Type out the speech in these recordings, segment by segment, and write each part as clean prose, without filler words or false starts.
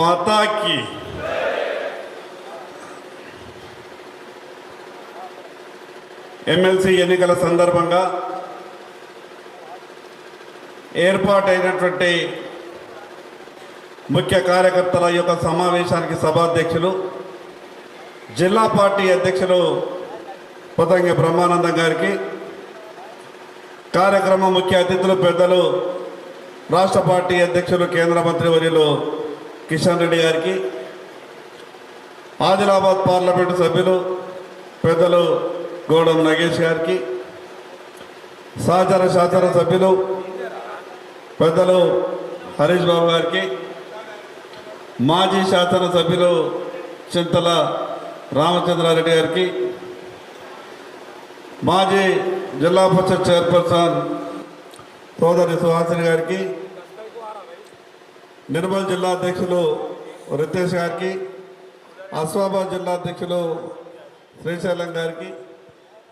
माता की ఎమ్మెల్సీ ఎన్నికల సందర్భంగా ఏర్పాటైనటువంటి ముఖ్య కార్యకర్తల యొక్క సమావేశానికి సభాధ్యక్షులు జిల్లా పార్టీ అధ్యక్షులు పొతంగి బ్రహ్మానందం గారికి, కార్యక్రమ ముఖ్య అతిథులు పెద్దలు రాష్ట్ర పార్టీ అధ్యక్షులు కేంద్ర మంత్రి వర్యులు కిషన్ రెడ్డి గారికి, ఆదిలాబాద్ పార్లమెంటు సభ్యులు పెద్దలు గోడం నగేష్ గారికి, సహచర శాసన సభ్యులు పెద్దలు హరీష్ బాబు గారికి, మాజీ శాసన సభ్యులు చింతల రామచంద్రారెడ్డి గారికి, మాజీ జిల్లా పరిషత్ చైర్పర్సన్ సోదరి సుహాసిని గారికి, నిర్మల్ జిల్లా అధ్యక్షులు రితేష్ గారికి, ఆసిఫాబాద్ జిల్లా అధ్యక్షులు శ్రీశైలం గారికి,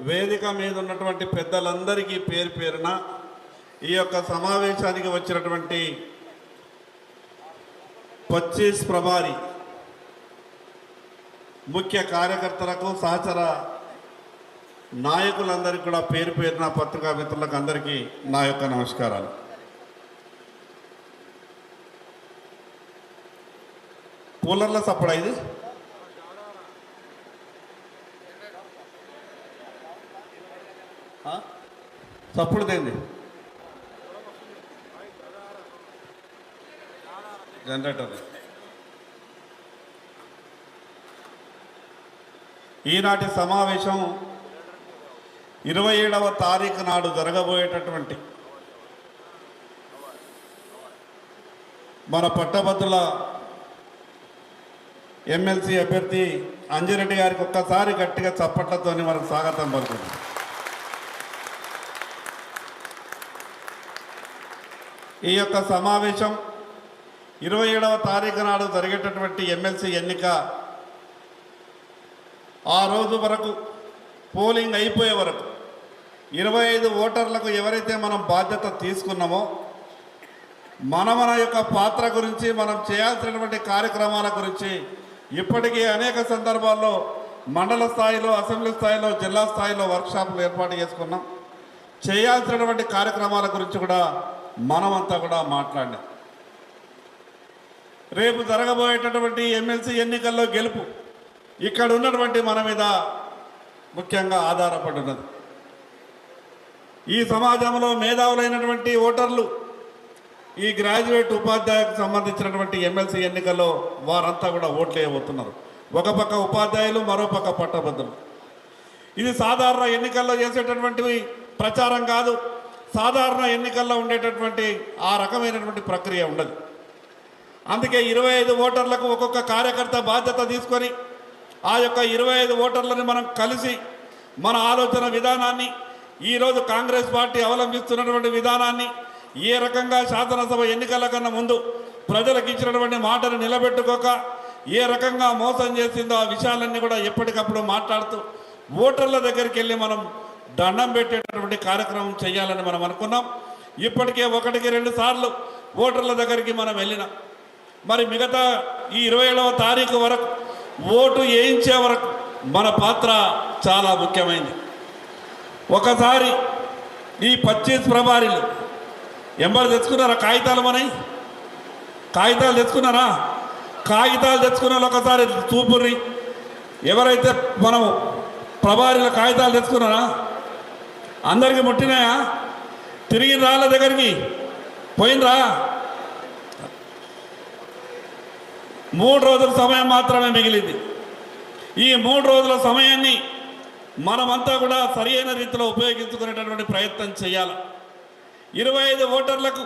వేదిక మీద ఉన్నటువంటి పెద్దలందరికీ పేరు పేరున ఈ యొక్క సమావేశానికి వచ్చినటువంటి 25 ప్రభారి ముఖ్య కార్యకర్తలకు, సహచర నాయకులందరికీ కూడా పేరు పేరున పత్రికా మిత్రులకు అందరికీ నా యొక్క నమస్కారాలు. కూలర్ల సప్పుడు ఇది సప్పుడు దేంది జనరేటర్. ఈనాటి సమావేశం 27వ తారీఖు నాడు జరగబోయేటటువంటి మన పట్టభద్రుల ఎమ్మెల్సీ అభ్యర్థి అంజిరెడ్డి గారికి ఒక్కసారి గట్టిగా చప్పట్లతో మనకు స్వాగతం పలుకుతుంది. ఈ యొక్క సమావేశం 27వ తారీఖు నాడు జరిగేటటువంటి ఎమ్మెల్సీ ఎన్నిక ఆ రోజు వరకు, పోలింగ్ అయిపోయే వరకు 25 ఓటర్లకు ఎవరైతే మనం బాధ్యత తీసుకున్నామో మన యొక్క పాత్ర గురించి, మనం చేయాల్సినటువంటి కార్యక్రమాల గురించి ఇప్పటికీ అనేక సందర్భాల్లో మండల స్థాయిలో, అసెంబ్లీ స్థాయిలో, జిల్లా స్థాయిలో వర్క్షాపులు ఏర్పాటు చేసుకున్నాం. చేయాల్సినటువంటి కార్యక్రమాల గురించి కూడా మనమంతా కూడా మాట్లాడినాం. రేపు జరగబోయేటటువంటి ఎమ్మెల్సీ ఎన్నికల్లో గెలుపు ఇక్కడ ఉన్నటువంటి మన మీద ముఖ్యంగా ఆధారపడి ఉన్నది. ఈ సమాజంలో మేధావులైనటువంటి ఓటర్లు, ఈ గ్రాడ్యుయేట్ ఉపాధ్యాయులకు సంబంధించినటువంటి ఎమ్మెల్సీ ఎన్నికల్లో వారంతా కూడా ఓట్లు వేయబోతున్నారు. ఒక పక్క ఉపాధ్యాయులు, మరో పక్క పట్టభద్రులు. ఇది సాధారణ ఎన్నికల్లో చేసేటటువంటివి ప్రచారం కాదు. సాధారణ ఎన్నికల్లో ఉండేటటువంటి ఆ రకమైనటువంటి ప్రక్రియ ఉండదు. అందుకే 25 ఓటర్లకు ఒక్కొక్క కార్యకర్త బాధ్యత తీసుకొని ఆ యొక్క 25 ఓటర్లని మనం కలిసి మన ఆలోచన విధానాన్ని, ఈరోజు కాంగ్రెస్ పార్టీ అవలంబిస్తున్నటువంటి విధానాన్ని, ఏ రకంగా శాసనసభ ఎన్నికల కన్నా ముందు ప్రజలకు ఇచ్చినటువంటి మాటను నిలబెట్టుకోక ఏ రకంగా మోసం చేసిందో ఆ విషయాలన్నీ కూడా ఎప్పటికప్పుడు మాట్లాడుతూ ఓటర్ల దగ్గరికి వెళ్ళి మనం దండం పెట్టేటటువంటి కార్యక్రమం చేయాలని మనం అనుకున్నాం. ఇప్పటికే 1-2 సార్లు ఓటర్ల దగ్గరికి మనం వెళ్ళినాం. మరి మిగతా ఈ 27వ తారీఖు వరకు, ఓటు వేయించే వరకు మన పాత్ర చాలా ముఖ్యమైనది. ఒకసారి ఈ 25 ప్రభారీలు ఎంబడి తెచ్చుకున్నారా? కాగితాలు మనవి కాగితాలు తెచ్చుకున్నారా? కాగితాలు తెచ్చుకున్న వాళ్ళు ఒకసారి చూపుర్రి. ఎవరైతే మనం ప్రభారీల కాగితాలు తెచ్చుకున్నారా? అందరికీ ముట్టినాయా? తిరిగి రాళ్ళ దగ్గరికి పోయినరా? 3 రోజుల సమయం మాత్రమే మిగిలింది. ఈ 3 రోజుల సమయాన్ని మనమంతా కూడా సరి అయిన రీతిలో ఉపయోగించుకునేటటువంటి ప్రయత్నం చేయాలి. 25 ఓటర్లకు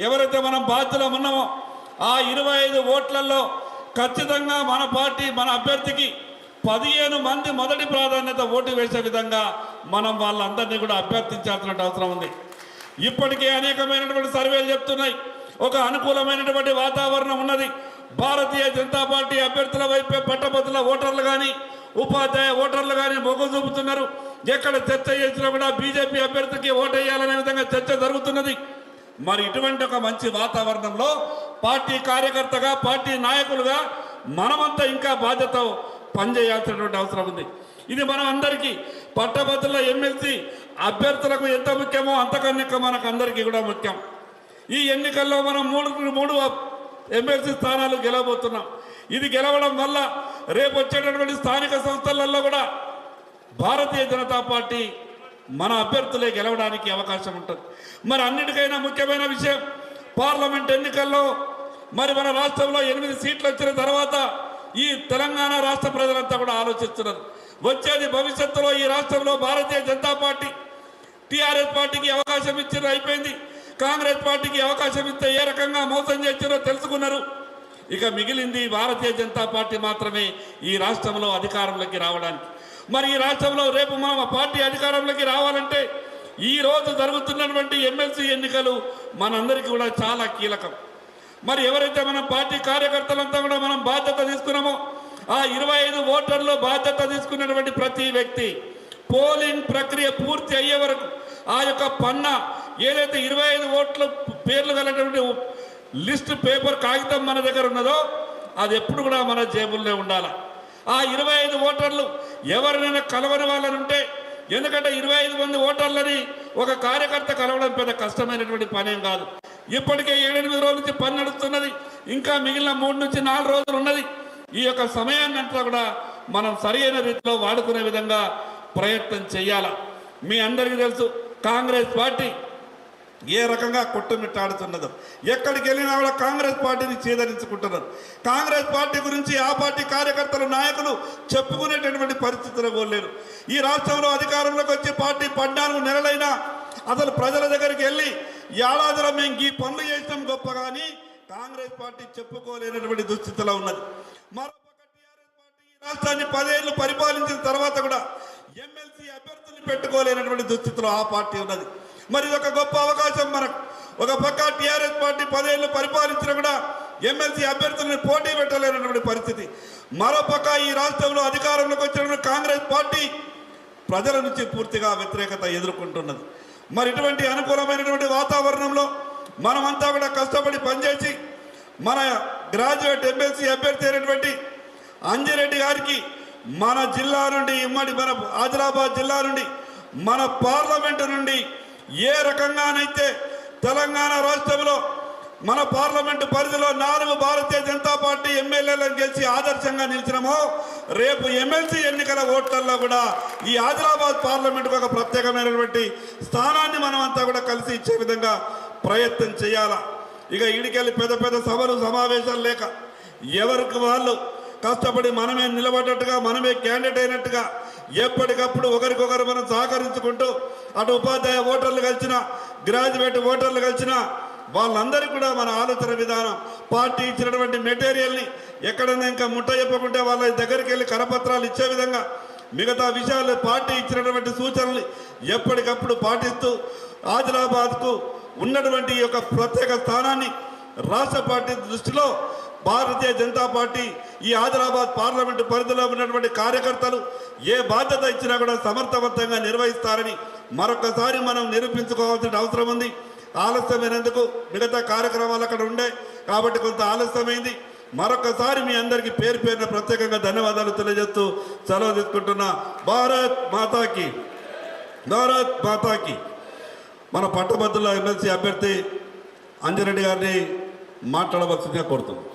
ఎవరైతే మనం బాధ్యతలో ఉన్నామో ఆ 25 ఓట్లలో ఖచ్చితంగా మన పార్టీ, మన అభ్యర్థికి 15 మంది మొదటి ప్రాధాన్యత ఓటు వేసే విధంగా మనం వాళ్ళందరినీ కూడా అభ్యర్థించాల్సిన అవసరం ఉంది. ఇప్పటికే అనేకమైనటువంటి సర్వేలు చెప్తున్నాయి, ఒక అనుకూలమైనటువంటి వాతావరణం ఉన్నది. భారతీయ జనతా పార్టీ అభ్యర్థుల వైపే పట్టభద్రుల ఓటర్లు కానీ, ఉపాధ్యాయ ఓటర్లు కానీ మొగ్గు చూపుతున్నారు. ఎక్కడ చర్చ చేసినా కూడా బీజేపీ అభ్యర్థికి ఓటు వేయాలనే విధంగా చర్చ జరుగుతున్నది. మరి ఇటువంటి ఒక మంచి వాతావరణంలో పార్టీ కార్యకర్తగా పార్టీ నాయకులుగా మనమంతా ఇంకా బాధ్యత పనిచేయాల్సినటువంటి అవసరం ఉంది. ఇది మనం అందరికీ పట్టభద్రుల ఎమ్మెల్సీ అభ్యర్థులకు ఎంత ముఖ్యమో అంతకన్నా మనకు అందరికీ కూడా ముఖ్యం. ఈ ఎన్నికల్లో మనం మూడు ఎమ్మెల్సీ స్థానాలు గెలవబోతున్నాం. ఇది గెలవడం వల్ల రేపు వచ్చేటటువంటి స్థానిక సంస్థలలో కూడా భారతీయ జనతా పార్టీ మన అభ్యర్థులే గెలవడానికి అవకాశం ఉంటుంది. మరి అన్నిటికైనా ముఖ్యమైన విషయం, పార్లమెంట్ ఎన్నికల్లో మరి మన రాష్ట్రంలో 8 సీట్లు వచ్చిన తర్వాత ఈ తెలంగాణ రాష్ట్ర ప్రజలంతా కూడా ఆలోచిస్తున్నారు. వచ్చేది భవిష్యత్తులో ఈ రాష్ట్రంలో భారతీయ జనతా పార్టీ టీఆర్ఎస్ పార్టీకి అవకాశం ఇచ్చారో అయిపోయింది, కాంగ్రెస్ పార్టీకి అవకాశం ఇస్తే ఏ రకంగా మోసం చేశారో తెలుసుకున్నారు. ఇక మిగిలింది భారతీయ జనతా పార్టీ మాత్రమే ఈ రాష్ట్రంలో అధికారంలోకి రావడానికి. మరి ఈ రాష్ట్రంలో రేపు మన పార్టీ అధికారంలోకి రావాలంటే ఈ రోజు జరుగుతున్నటువంటి ఎమ్మెల్సీ ఎన్నికలు మనందరికీ కూడా చాలా కీలకం. మరి ఎవరైతే మన పార్టీ కార్యకర్తలంతా కూడా మనం బాధ్యత తీసుకున్నామో ఆ 25 ఓటర్లు బాధ్యత తీసుకున్నటువంటి ప్రతి వ్యక్తి పోలింగ్ ప్రక్రియ పూర్తి అయ్యే వరకు ఆ యొక్క పన్నా ఏదైతే 25 ఓట్ల పేర్లు కలిగినటువంటి లిస్ట్ పేపర్ కాగితం మన దగ్గర ఉన్నదో అది ఎప్పుడు కూడా మన జేబుల్లో ఉండాలి. ఆ 25 ఓటర్లు ఎవరినైనా కలవని వాళ్ళని ఉంటే, ఎందుకంటే 25 మంది ఓటర్లని ఒక కార్యకర్త కలవడం పెద్ద కష్టమైనటువంటి పనేం కాదు. ఇప్పటికే 7-8 రోజుల నుంచి పని నడుస్తున్నది, ఇంకా మిగిలిన 3 నుంచి 4 రోజులు ఉన్నది. ఈ యొక్క సమయాన్ని అంతా కూడా మనం సరైన రీతిలో వాడుకునే విధంగా ప్రయత్నం చేయాలి. మీ అందరికీ తెలుసు కాంగ్రెస్ పార్టీ ఏ రకంగా కొట్టుమిట్టాడుతున్నదో, ఎక్కడికి వెళ్ళినా కూడా కాంగ్రెస్ పార్టీని చేదరించుకుంటున్నారు. కాంగ్రెస్ పార్టీ గురించి ఆ పార్టీ కార్యకర్తలు నాయకులు చెప్పుకునేటటువంటి పరిస్థితులు కోలేరు. ఈ రాష్ట్రంలో అధికారంలోకి వచ్చే పార్టీ 14 నెలలైనా అసలు ప్రజల దగ్గరికి వెళ్ళి ఏడాదిలో మేము ఈ పనులు చేసినాం గొప్ప కానీ కాంగ్రెస్ పార్టీ చెప్పుకోలేనటువంటి దుస్థితిలో ఉన్నది. మరోపక్క టీఆర్ఎస్ పార్టీ ఈ రాష్ట్రాన్ని 10 ఏళ్ళు పరిపాలించిన తర్వాత కూడా ఎమ్మెల్సీ అభ్యర్థులు పెట్టుకోలేనటువంటి దుస్థితిలో ఆ పార్టీ ఉన్నది. మరి ఇది ఒక గొప్ప అవకాశం మనకు. ఒక పక్క టీఆర్ఎస్ పార్టీ 10 ఏళ్ళు పరిపాలించినా కూడా ఎమ్మెల్సీ అభ్యర్థులను పోటీ పెట్టలేనటువంటి పరిస్థితి. మరోపక్క ఈ రాష్ట్రంలో అధికారంలోకి వచ్చినటువంటి కాంగ్రెస్ పార్టీ ప్రజల నుంచి పూర్తిగా వ్యతిరేకత ఎదుర్కొంటున్నది. మరి ఇటువంటి అనుకూలమైనటువంటి వాతావరణంలో మనమంతా కూడా కష్టపడి పనిచేసి మన గ్రాడ్యుయేట్ ఎమ్మెల్సీ అభ్యర్థి అయినటువంటి అంజిరెడ్డి గారికి మన జిల్లా నుండి మన ఆదిలాబాద్ జిల్లా నుండి మన పార్లమెంటు నుండి ఏ రకంగానైతే తెలంగాణ రాష్ట్రంలో మన పార్లమెంటు పరిధిలో 4 భారతీయ జనతా పార్టీ ఎమ్మెల్యేలను గెలిచి ఆదర్శంగా నిలిచినామో రేపు ఎమ్మెల్సీ ఎన్నికల ఓట్లలో కూడా ఈ ఆదిలాబాద్ పార్లమెంటుకు ఒక ప్రత్యేకమైనటువంటి స్థానాన్ని మనం అంతా కూడా కలిసి ఇచ్చే విధంగా ప్రయత్నం చేయాలా. ఇక ఈడికెళ్ళి పెద్ద పెద్ద సభలు సమావేశాలు లేక ఎవరికి వాళ్ళు కష్టపడి మనమే నిలబడ్డట్టుగా మనమే క్యాండిడేట్ అయినట్టుగా ఎప్పటికప్పుడు ఒకరికొకరు మనం సహకరించుకుంటూ అటు ఉపాధ్యాయ ఓటర్లు కలిసిన గ్రాడ్యుయేట్ ఓటర్లు కలిసిన వాళ్ళందరికీ కూడా మన ఆలోచన విధానం పార్టీ ఇచ్చినటువంటి మెటీరియల్ని ఎక్కడైనా ఇంకా ముట్ట చెప్పకుంటే వాళ్ళ దగ్గరికి వెళ్ళి కరపత్రాలు ఇచ్చే విధంగా మిగతా విషయాలు పార్టీ ఇచ్చినటువంటి సూచనలు ఎప్పటికప్పుడు పాటిస్తూ ఆదిలాబాద్కు ఉన్నటువంటి యొక్క ప్రత్యేక స్థానాన్ని రాష్ట్ర పార్టీ దృష్టిలో భారతీయ జనతా పార్టీ ఈ ఆదిలాబాద్ పార్లమెంటు పరిధిలో ఉన్నటువంటి కార్యకర్తలు ఏ బాధ్యత ఇచ్చినా కూడా సమర్థవంతంగా నిర్వహిస్తారని మరొకసారి మనం నిరూపించుకోవాల్సిన అవసరం ఉంది. ఆలస్యమైనందుకు మిగతా కార్యక్రమాలు అక్కడ ఉండే కాబట్టి కొంత ఆలస్యమైంది. మరొకసారి మీ అందరికీ పేరు పేరున ప్రత్యేకంగా ధన్యవాదాలు తెలియజేస్తూ సెలవు తీసుకుంటున్నా. భారత్ మాతాకి, భారత్ మాతాకి. మన పట్టభద్రుల ఎమ్మెల్సీ అభ్యర్థి అంజిరెడ్డి గారిని మాట్లాడవలసిందిగా కోరుతున్నాం.